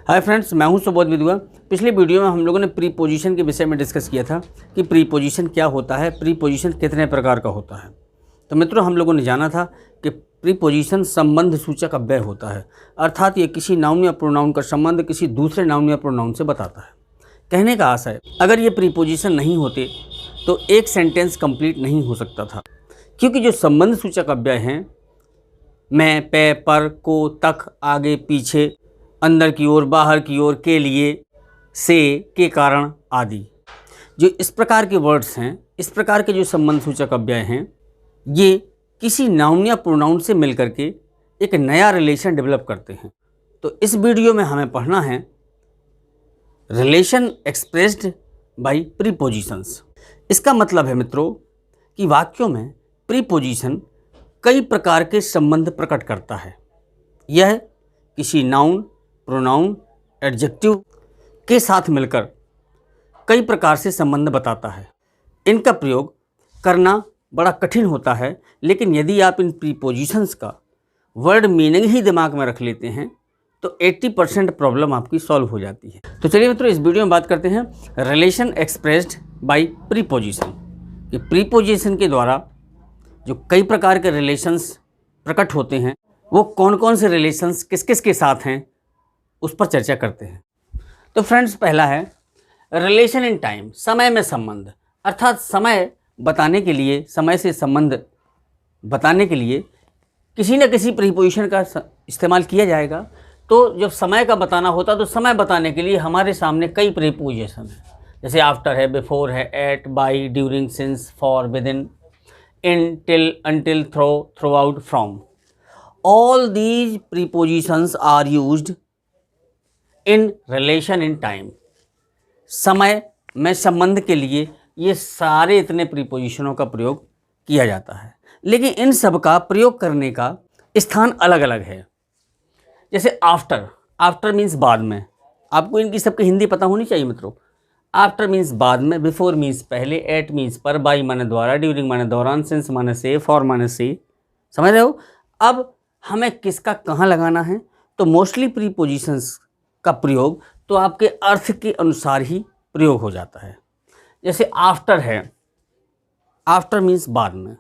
Hi friends, मैं हूं सुबोध विद्वा। पिछले वीडियो में हम लोगों ने प्रीपोजिशन के विषय में डिस्कस किया था कि प्रीपोजिशन क्या होता है, प्रीपोजिशन कितने प्रकार का होता है। तो मित्रों, हम लोगों ने जाना था कि प्रीपोजिशन संबंध सूचक अव्यय होता है, अर्थात ये किसी नाउन या प्रोनाउन का संबंध किसी दूसरे नाउन या प्रोनाउन से बताता है। कहने का आशय, अगर ये प्रीपोजिशन नहीं होते तो एक सेंटेंस कंप्लीट नहीं हो सकता था, क्योंकि जो संबंध सूचक अव्यय हैं, मैं, पे, पर, को, तक, आगे, पीछे, अंदर की ओर, बाहर की ओर, के लिए, से, के कारण आदि, जो इस प्रकार के वर्ड्स हैं, इस प्रकार के जो संबंध सूचक अव्यय हैं, ये किसी नाउन या प्रोनाउन से मिलकर के एक नया रिलेशन डेवलप करते हैं। तो इस वीडियो में हमें पढ़ना है रिलेशन एक्सप्रेस्ड बाय प्रीपोजिशंस। इसका मतलब है मित्रों कि वाक्यों में प्रीपोजिशन कई प्रकार के संबंध प्रकट करता है। यह किसी नाउन, प्रोनाउन, एडजेक्टिव के साथ मिलकर कई प्रकार से संबंध बताता है। इनका प्रयोग करना बड़ा कठिन होता है, लेकिन यदि आप इन प्रीपोजिशंस का वर्ड मीनिंग ही दिमाग में रख लेते हैं तो 80% प्रॉब्लम आपकी सॉल्व हो जाती है। तो चलिए मित्रों, इस वीडियो में बात करते हैं रिलेशन एक्सप्रेस्ड बाय प्रीपोजिशन। कि प्रीपोजिशन के द्वारा जो कई प्रकार के रिलेशंस प्रकट होते हैं, वो कौन कौन से रिलेशंस किस किस के साथ हैं, उस पर चर्चा करते हैं। तो फ्रेंड्स, पहला है रिलेशन इन टाइम, समय में संबंध। अर्थात समय बताने के लिए, समय से संबंध बताने के लिए किसी न किसी प्रीपोजिशन का इस्तेमाल किया जाएगा। तो जब समय का बताना होता तो समय बताने के लिए हमारे सामने कई प्रीपोजिशन हैं, जैसे आफ्टर है, बिफोर है, at, by, during, since, for, within, in, till, until, through, throughout, from. All these prepositions are used in relation in time. समय में संबंध के लिए ये सारे इतने प्रीपोजिशनों का प्रयोग किया जाता है, लेकिन इन सब का प्रयोग करने का स्थान अलग अलग है। जैसे आफ्टर, आफ्टर मीन्स बाद में। आपको इनकी सबकी हिंदी पता होनी चाहिए मित्रों। आफ्टर मीन्स बाद में, बिफोर मीन्स पहले, एट मीन्स पर, बाई माने द्वारा, ड्यूरिंग माने दौरान, सिंस माने से, फॉर माने से। समझ रहे हो? अब हमें किसका कहाँ लगाना है, तो मोस्टली प्रीपोजिशंस का प्रयोग तो आपके अर्थ के अनुसार ही प्रयोग हो जाता है। जैसे आफ्टर है, आफ्टर मीन्स बाद में।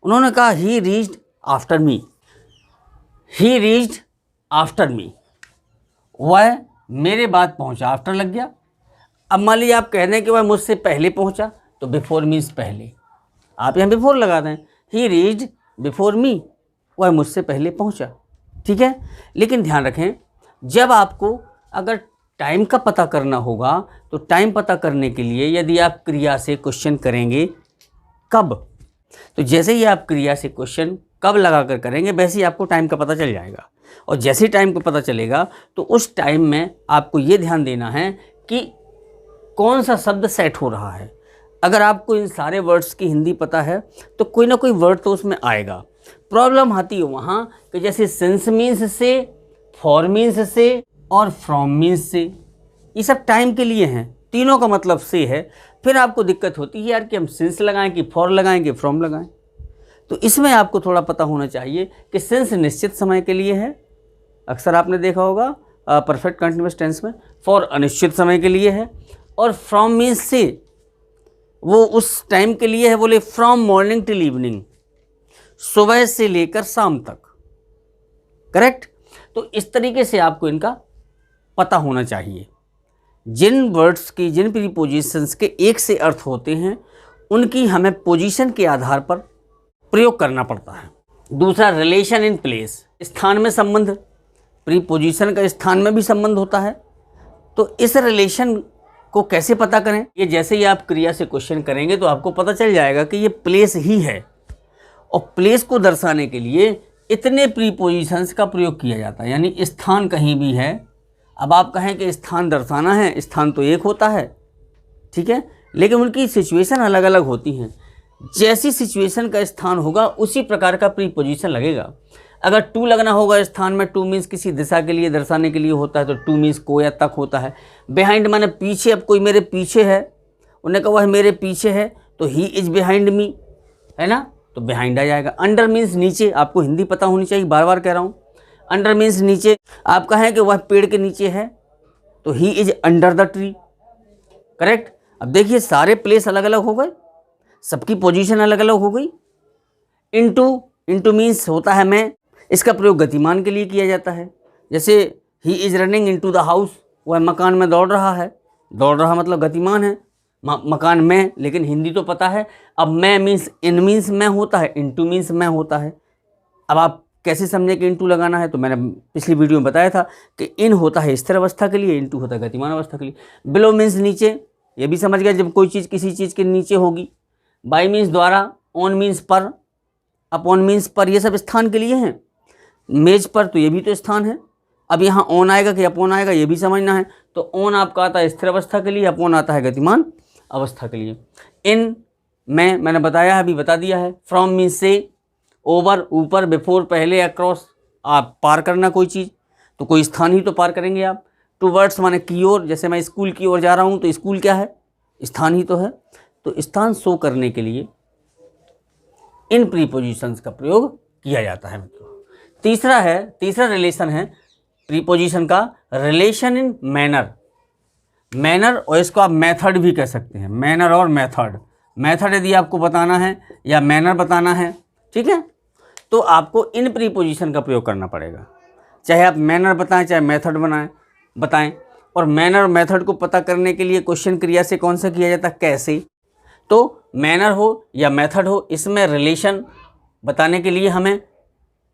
उन्होंने कहा ही रीच्ड आफ्टर मी, ही रीच्ड आफ्टर मी, वह मेरे बाद पहुँचा, आफ्टर लग गया। अब मान लीजिए आप कह दें कि वह मुझसे पहले पहुंचा, तो बिफोर मीन्स पहले, आप यहाँ बिफोर लगा दें। ही रीच्ड बिफोर मी, वह मुझसे पहले पहुंचा। ठीक है, लेकिन ध्यान रखें, जब आपको अगर टाइम का पता करना होगा तो टाइम पता करने के लिए यदि आप क्रिया से क्वेश्चन करेंगे कब, तो जैसे ही आप क्रिया से क्वेश्चन कब लगा कर करेंगे, वैसे ही आपको टाइम का पता चल जाएगा। और जैसे ही टाइम का पता चलेगा तो उस टाइम में आपको ये ध्यान देना है कि कौन सा शब्द सेट हो रहा है। अगर आपको इन सारे वर्ड्स की हिंदी पता है तो कोई ना कोई वर्ड तो उसमें आएगा। प्रॉब्लम आती है वहाँ कि जैसे सिंस मीन्स से, फॉर मीन्स से और फ्रॉम मीन्स से, ये सब टाइम के लिए हैं, तीनों का मतलब से है। फिर आपको दिक्कत होती है यार कि हम सिंस लगाएं कि फॉर लगाएं कि फ्रॉम लगाएं। तो इसमें आपको थोड़ा पता होना चाहिए कि सिंस निश्चित समय के लिए है, अक्सर आपने देखा होगा परफेक्ट कंटिन्यूअस टेंस में। फॉर अनिश्चित समय के लिए है, और फ्रॉम मीन्स से वो उस टाइम के लिए है, बोले फ्रॉम मॉर्निंग टिल इवनिंग, सुबह से लेकर शाम तक। करेक्ट? तो इस तरीके से आपको इनका पता होना चाहिए। जिन वर्ड्स की, जिन प्रीपोजिशंस के एक से अर्थ होते हैं, उनकी हमें पोजीशन के आधार पर प्रयोग करना पड़ता है। दूसरा, रिलेशन इन प्लेस, स्थान में संबंध। प्रीपोजिशन का स्थान में भी संबंध होता है, तो इस रिलेशन को कैसे पता करें? ये जैसे ही आप क्रिया से क्वेश्चन करेंगे तो आपको पता चल जाएगा कि ये प्लेस ही है, और प्लेस को दर्शाने के लिए इतने प्रीपोजिशंस का प्रयोग किया जाता है, यानी स्थान कहीं भी है। अब आप कहें कि स्थान दर्शाना है, स्थान तो एक होता है, ठीक है, लेकिन उनकी सिचुएशन अलग अलग होती हैं। जैसी सिचुएशन का स्थान होगा उसी प्रकार का प्रीपोजिशन लगेगा। अगर टू लगना होगा स्थान में, टू मीन्स किसी दिशा के लिए दर्शाने के लिए होता है, तो टू मीन्स को या तक होता है। बिहाइंड माने पीछे, अब कोई मेरे पीछे है, उन्हें कहा वह मेरे पीछे है, तो ही इज बिहाइंड मी, है ना, तो बिहाइंड आ जाएगा। अंडर मीन्स नीचे, आपको हिंदी पता होनी चाहिए, बार बार कह रहा हूँ। अंडर मीन्स नीचे। आप कहें कि वह पेड़ के नीचे है, तो he is under the tree, correct. अब देखिए सारे प्लेस अलग अलग हो गए, सबकी पोजीशन अलग अलग हो गई। इनटू मीन्स होता है मैं, इसका प्रयोग गतिमान के लिए किया जाता है। जैसे he is running into the house, वह मकान में दौड़ रहा है, दौड़ रहा मतलब गतिमान है, मकान में, लेकिन हिंदी तो पता है। अब मैं मीन्स इन मीन्स मैं होता है, इनटू मीन्स मैं होता है। अब आप कैसे समझे कि इनटू लगाना है, तो मैंने पिछली वीडियो में बताया था कि इन होता है स्थिर अवस्था के लिए, इनटू होता है गतिमान अवस्था के लिए। बिलो मीन्स नीचे, ये भी समझ गया जब कोई चीज़ किसी चीज़ के नीचे होगी। बाई मीन्स द्वारा, ऑन मीन्स पर, अपॉन मीन्स पर, ये सब स्थान के लिए हैं। मेज पर, तो ये भी तो स्थान है। अब यहाँ ऑन आएगा कि अपॉन आएगा, ये भी समझना है। तो ऑन आपका आता है स्थिर अवस्था के लिए, अपॉन आता है गतिमान अवस्था के लिए। इन में मैंने बताया है, अभी बता दिया है। फ्रॉम मीन्स से, ओवर ऊपर, बिफोर पहले, अक्रॉस आप पार करना कोई चीज़, तो कोई स्थान ही तो पार करेंगे आप। टूवर्ड्स माने की ओर, जैसे मैं स्कूल की ओर जा रहा हूँ तो स्कूल क्या है, स्थान ही तो है। तो स्थान शो करने के लिए इन प्रीपोजिशंस का प्रयोग किया जाता है मित्रों। तीसरा रिलेशन है प्रीपोजिशन का, रिलेशन इन मैनर। मैनर, और इसको आप मेथड भी कह सकते हैं, मैनर और मेथड। मेथड यदि आपको बताना है या मैनर बताना है, ठीक है, तो आपको इन प्रीपोजिशन का प्रयोग करना पड़ेगा। चाहे आप मैनर बताएं, चाहे मेथड बताएं। और मैनर और मेथड को पता करने के लिए क्वेश्चन क्रिया से कौन सा किया जाता है, कैसे। तो मैनर हो या मेथड हो, इसमें रिलेशन बताने के लिए हमें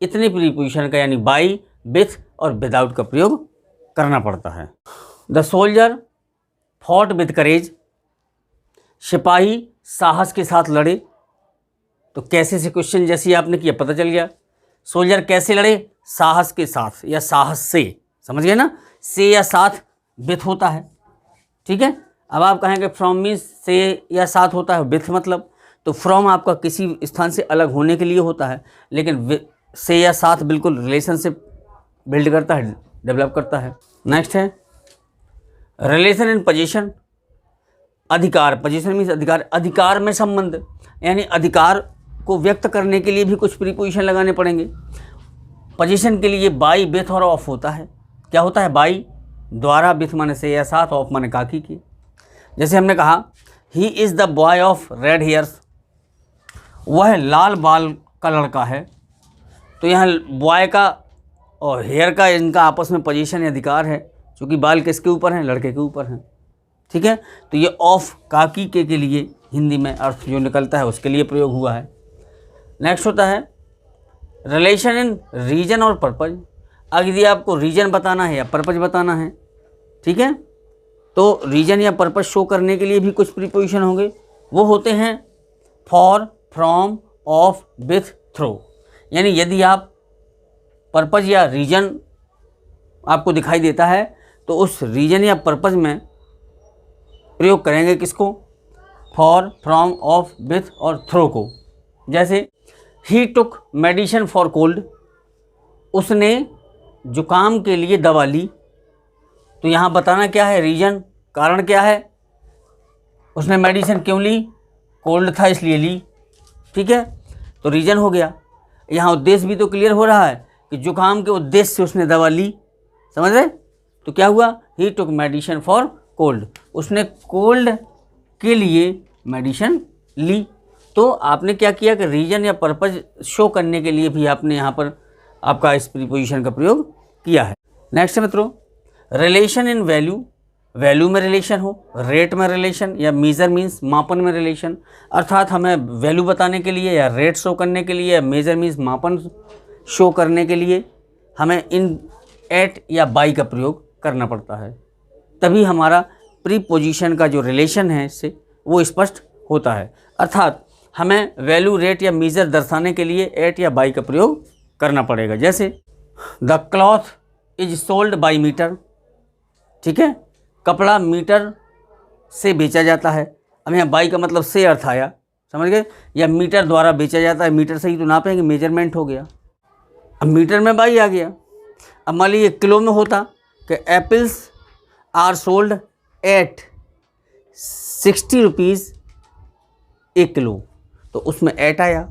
इतनी प्रीपोजिशन का, यानी बाई, विथ और विदाउट का प्रयोग करना पड़ता है। द सोल्जर फॉट विथ करेज, सिपाही साहस के साथ लड़े। तो कैसे से क्वेश्चन जैसे आपने किया पता चल गया। सोल्जर कैसे लड़े, साहस के साथ या साहस से, समझ गए ना, से या साथ विथ होता है, ठीक है। अब आप कहेंगे फ्रॉम मीन्स से या साथ होता है, विथ मतलब, तो फ्रॉम आपका किसी स्थान से अलग होने के लिए होता है, लेकिन से या साथ बिल्कुल रिलेशनशिप बिल्ड करता है, डेवलप करता है। नेक्स्ट है रिलेशन इन पोजीशन, अधिकार। पोजीशन मीन्स अधिकार, अधिकार में संबंध, यानी अधिकार को व्यक्त करने के लिए भी कुछ प्रीपोजिशन लगाने पड़ेंगे। पोजीशन के लिए बाई, विथ और ऑफ होता है। क्या होता है, बाई द्वारा, विथ माने से या साथ, ऑफ माने काकी की। जैसे हमने कहा he is the boy of red hairs, वह लाल बाल का लड़का है। तो यहाँ बॉय का और हेयर का, इनका आपस में पोजीशन या अधिकार है, क्योंकि बाल किसके ऊपर हैं, लड़के के ऊपर हैं, ठीक है। तो ये ऑफ काकी के लिए हिंदी में अर्थ जो निकलता है उसके लिए प्रयोग हुआ है। नेक्स्ट होता है रिलेशन इन रीजन और पर्पज। अब यदि आपको रीजन बताना है या पर्पज बताना है, ठीक है, तो रीजन या पर्पज शो करने के लिए भी कुछ प्रीपोजिशन होंगे। वो होते हैं for, from, of, with, through. यानी यदि आप पर्पज या रीजन आपको दिखाई देता है तो उस रीजन या पर्पज में प्रयोग करेंगे किसको, फॉर, फ्रॉम, ऑफ, विथ और थ्रो को। जैसे ही टुक मेडिसिन फॉर कोल्ड, उसने जुकाम के लिए दवा ली। तो यहाँ बताना क्या है, रीजन, कारण क्या है, उसने मेडिसिन क्यों ली, कोल्ड था इसलिए ली, ठीक है, तो रीजन हो गया। यहाँ उद्देश्य भी तो क्लियर हो रहा है कि जुकाम के उद्देश्य से उसने दवा ली, समझ रहे। तो क्या हुआ, ही टुक मेडिसिन फॉर कोल्ड, उसने कोल्ड के लिए मेडिसिन ली। तो आपने क्या किया कि रीजन या पर्पज शो करने के लिए भी आपने यहाँ पर आपका इस प्रीपोजिशन का प्रयोग किया है। नेक्स्ट मित्रों, रिलेशन इन वैल्यू। वैल्यू में रिलेशन हो, रेट में रिलेशन, या मेजर मीन्स मापन में रिलेशन। अर्थात हमें वैल्यू बताने के लिए या रेट शो करने के लिए या मेजर मीन्स मापन शो करने के लिए हमें इन, एट या बाई का प्रयोग करना पड़ता है, तभी हमारा प्रीपोजिशन का जो रिलेशन है इससे वो स्पष्ट होता है। अर्थात हमें वैल्यू, रेट या मेजर दर्शाने के लिए एट या बाई का प्रयोग करना पड़ेगा। जैसे the cloth is sold by metre, ठीक है, कपड़ा मीटर से बेचा जाता है। अब यहाँ बाई का मतलब से अर्थ आया, समझ गए, या मीटर द्वारा बेचा जाता है, मीटर से ही तो नापेंगे, मेजरमेंट हो गया। अब मीटर में बाई आ गया। अब मान लीजिए किलो में होता कि apples are sold at 60 rupees एक किलो, तो उसमें एट आया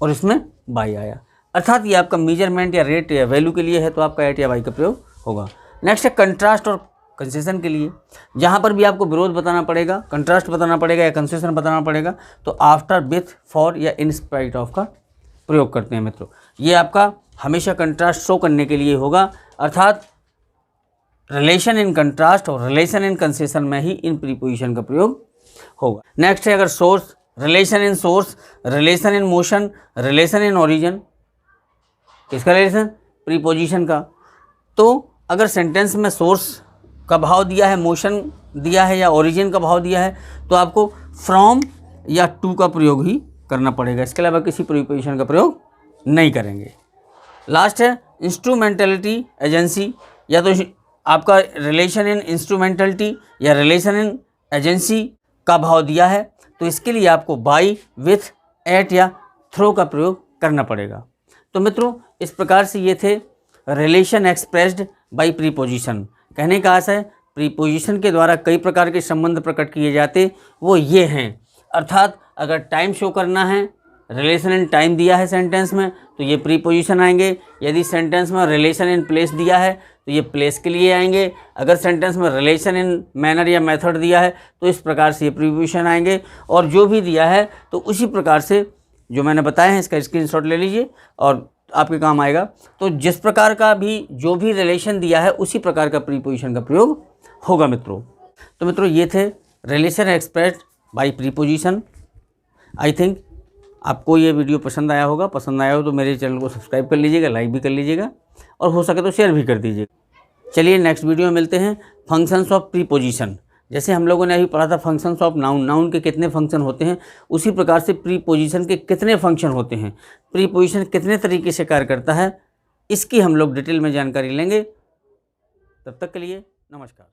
और इसमें बाई आया। अर्थात ये आपका मेजरमेंट या रेट या वैल्यू के लिए है, तो आपका एट या बाई का प्रयोग होगा। नेक्स्ट है कंट्रास्ट और कंसेशन के लिए जहाँ पर भी आपको विरोध बताना पड़ेगा, कंट्रास्ट बताना पड़ेगा या कंसेशन बताना पड़ेगा तो आफ्टर, विथ, फॉर या इन स्पाइट ऑफ का प्रयोग करते हैं मित्रों। ये आपका हमेशा कंट्रास्ट शो करने के लिए होगा, अर्थात रिलेशन इन कंट्रास्ट और रिलेशन इन कंसेशन में ही इन प्रीपोजिशन का प्रयोग होगा। नेक्स्ट है अगर source, relation in source, relation in motion, relation in origin. किसका रिलेशन? प्रीपोजिशन का। तो अगर सेंटेंस में सोर्स का भाव दिया है, मोशन दिया है या ओरिजिन का भाव दिया है तो आपको फ्रॉम या टू का प्रयोग ही करना पड़ेगा, इसके अलावा किसी प्रीपोजिशन का प्रयोग नहीं करेंगे। लास्ट है इंस्ट्रूमेंटलिटी एजेंसी, या तो आपका रिलेशन इन इंस्ट्रूमेंटलिटी या रिलेशन इन एजेंसी का भाव दिया है तो इसके लिए आपको बाई, विथ, एट या थ्रो का प्रयोग करना पड़ेगा। तो मित्रों इस प्रकार से ये थे रिलेशन एक्सप्रेस्ड बाय प्रीपोजिशन। कहने का आशा है प्रीपोजिशन के द्वारा कई प्रकार के संबंध प्रकट किए जाते वो ये हैं, अर्थात अगर टाइम शो करना है, रिलेशन इन टाइम दिया है सेंटेंस में तो ये प्रीपोजिशन आएंगे। यदि सेंटेंस में रिलेशन इन प्लेस दिया है तो ये प्लेस के लिए आएंगे। अगर सेंटेंस में रिलेशन इन मैनर या मेथड दिया है तो इस प्रकार से ये प्रीपोजिशन आएंगे। और जो भी दिया है तो उसी प्रकार से जो मैंने बताया है इसका स्क्रीनशॉट ले लीजिए और आपके काम आएगा। तो जिस प्रकार का भी जो भी रिलेशन दिया है उसी प्रकार का प्रीपोजिशन का प्रयोग होगा मित्रों। तो मित्रों ये थे relation expressed by preposition. I think आपको ये वीडियो पसंद आया होगा। पसंद आया हो तो मेरे चैनल को सब्सक्राइब कर लीजिएगा, लाइक भी कर लीजिएगा और हो सके तो शेयर भी कर दीजिएगा। चलिए नेक्स्ट वीडियो में मिलते हैं। फंक्शंस ऑफ प्रीपोजिशन, जैसे हम लोगों ने अभी पढ़ा था फंक्शंस ऑफ नाउन, नाउन के कितने फंक्शन होते हैं, उसी प्रकार से प्रीपोजिशन के कितने फंक्शन होते हैं, प्रीपोजिशन कितने तरीके से कार्य करता है, इसकी हम लोग डिटेल में जानकारी लेंगे। तब तक के लिए नमस्कार।